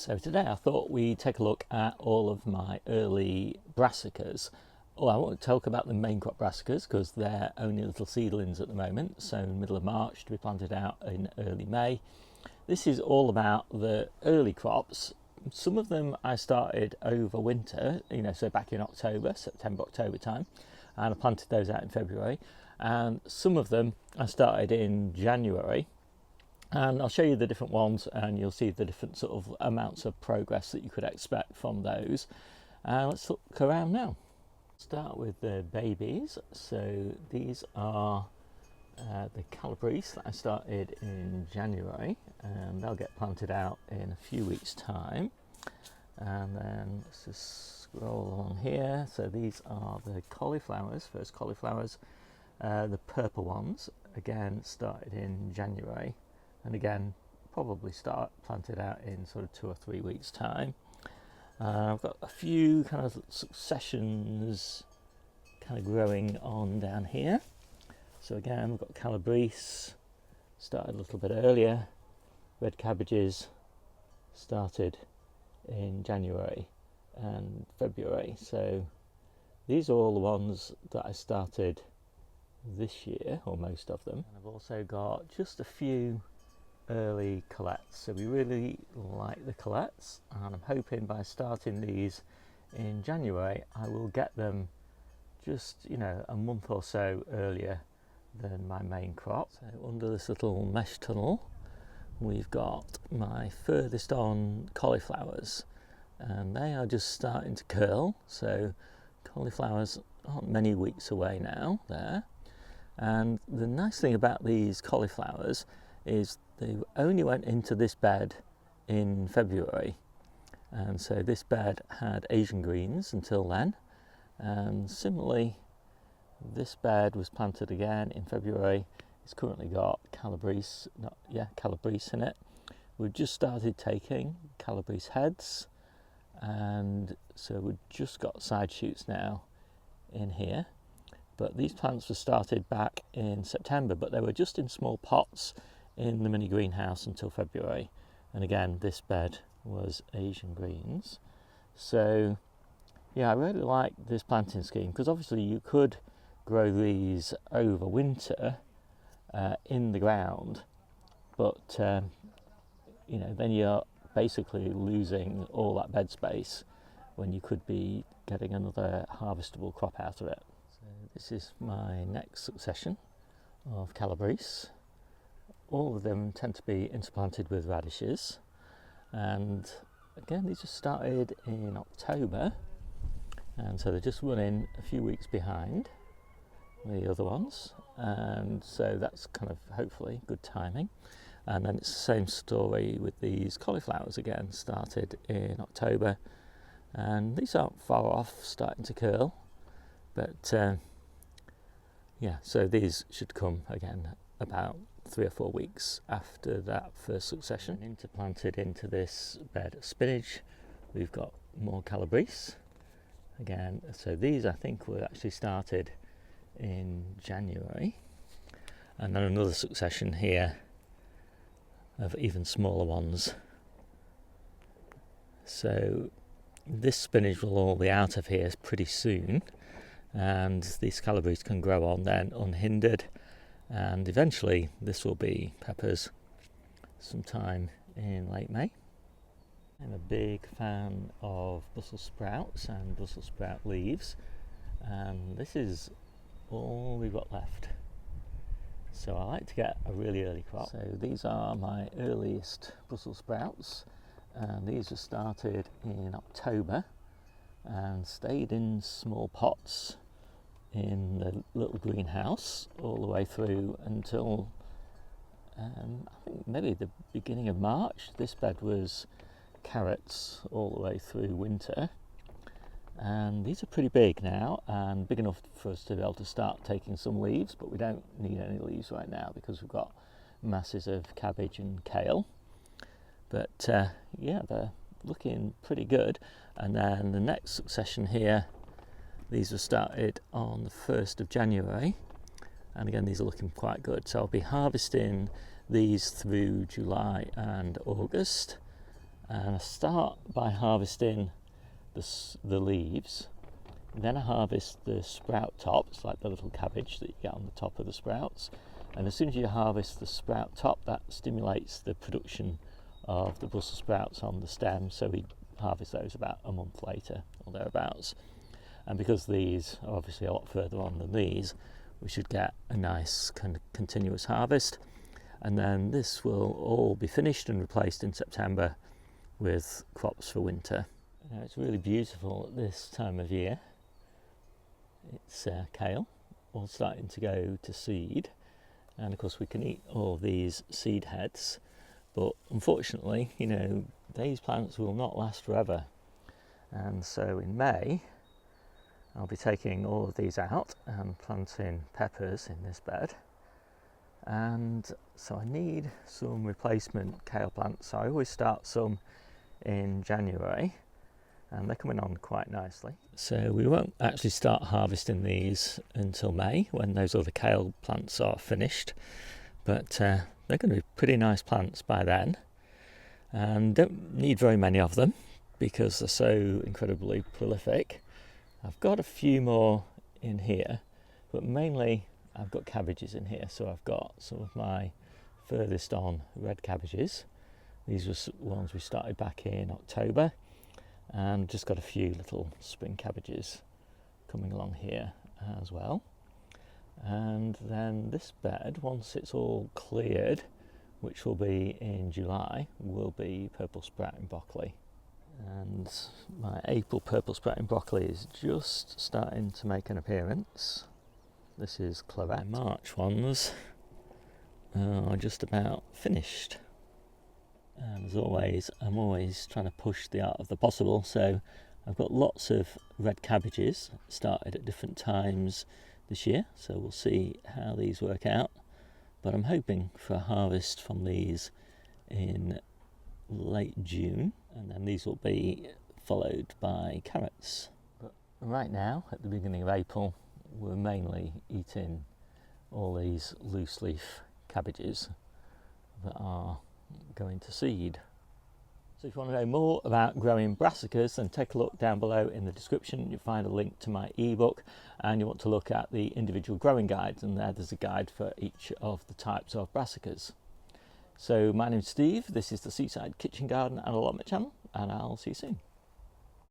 So today I thought we'd take a look at all of my early brassicas. Oh, I won't talk about the main crop brassicas because they're only little seedlings at the moment, so middle of March to be planted out in early May. This is all about the early crops. Some of them I started over winter, so back in October, September, October time, and I planted those out in February. And some of them I started in January. And I'll show you the different ones and you'll see the different sort of amounts of progress that you could expect from those. Let's look around now. Start with the babies. So these are the Calabrese that I started in January, and they'll get planted out in a few weeks' time. And then let's just scroll along here. So these are the cauliflowers, first cauliflowers. The purple ones, again, started in January. And again, probably start planted out in sort of 2 or 3 weeks' time. I've got a few kind of successions kind of growing on down here. So again, we've got Calabrese, started a little bit earlier. Red cabbages started in January and February. So these are all the ones that I started this year, or most of them. And I've also got just a few early colettes, so we really like the colettes, and I'm hoping by starting these in January I will get them just a month or so earlier than my main crop. So under this little mesh tunnel we've got my furthest on cauliflowers, and they are just starting to curl. So cauliflowers aren't many weeks away now there, and the nice thing about these cauliflowers is they only went into this bed in February, and so this bed had Asian greens until then, and similarly this bed was planted again in February. It's currently got Calabrese in it. We've just started taking Calabrese heads, and so we've just got side shoots now in here. But these plants were started back in September, but they were just in small pots in the mini greenhouse until February. And again, this bed was Asian greens. So yeah, I really like this planting scheme, because obviously you could grow these over winter in the ground, but then you're basically losing all that bed space when you could be getting another harvestable crop out of it. So this is my next succession of Calabrese. All of them tend to be interplanted with radishes, and again these just started in October, and so they're just running a few weeks behind the other ones, and so that's kind of hopefully good timing. And then it's the same story with these cauliflowers, again started in October, and these aren't far off starting to curl, but yeah, so these should come again about 3 or 4 weeks after that first succession. Interplanted into this bed of spinach, we've got more Calabrese again. So these I think were actually started in January, and then another succession here of even smaller ones. So this spinach will all be out of here pretty soon, and these Calabrese can grow on then unhindered, and eventually this will be peppers sometime in late May. I'm a big fan of Brussels sprouts and Brussels sprout leaves, and this is all we've got left. So I like to get a really early crop. So these are my earliest Brussels sprouts, and these were started in October and stayed in small pots in the little greenhouse all the way through until I think maybe the beginning of March. This bed was carrots all the way through winter, and these are pretty big now and big enough for us to be able to start taking some leaves, but we don't need any leaves right now because we've got masses of cabbage and kale. But yeah, they're looking pretty good. And then the next succession here, these were started on the 1st of January, and again these are looking quite good. So I'll be harvesting these through July and August, And I start by harvesting the leaves, then I harvest the sprout tops, like the little cabbage that you get on the top of the sprouts. And as soon as you harvest the sprout top, that stimulates the production of the Brussels sprouts on the stem, so we harvest those about a month later or thereabouts. And because these are obviously a lot further on than these, we should get a nice kind of continuous harvest. And then this will all be finished and replaced in September with crops for winter. It's really beautiful at this time of year. It's kale, all starting to go to seed, and of course we can eat all these seed heads, but unfortunately, you know, these plants will not last forever. And so in May I'll be taking all of these out and planting peppers in this bed. And so I need some replacement kale plants, so I always start some in January, and they're coming on quite nicely. So we won't actually start harvesting these until May, when those other kale plants are finished, but they're going to be pretty nice plants by then, and don't need very many of them because they're so incredibly prolific. I've got a few more in here, but mainly I've got cabbages in here. So I've got some of my furthest on red cabbages. These were ones we started back in October, and just got a few little spring cabbages coming along here as well. And then this bed, once it's all cleared, which will be in July, will be purple sprouting broccoli. And my April purple sprouting broccoli is just starting to make an appearance. This is claret. My March ones are just about finished. And as always, I'm always trying to push the art of the possible, so I've got lots of red cabbages started at different times this year, so we'll see how these work out. But I'm hoping for a harvest from these in late June, and then these will be followed by carrots. But right now, at the beginning of April, we're mainly eating all these loose leaf cabbages that are going to seed. So if you want to know more about growing brassicas, then take a look down below in the description. You'll find a link to my ebook, and you want to look at the individual growing guides, and there's a guide for each of the types of brassicas. So my name's Steve, this is the Seaside Kitchen Garden and Allotment channel, and I'll see you soon.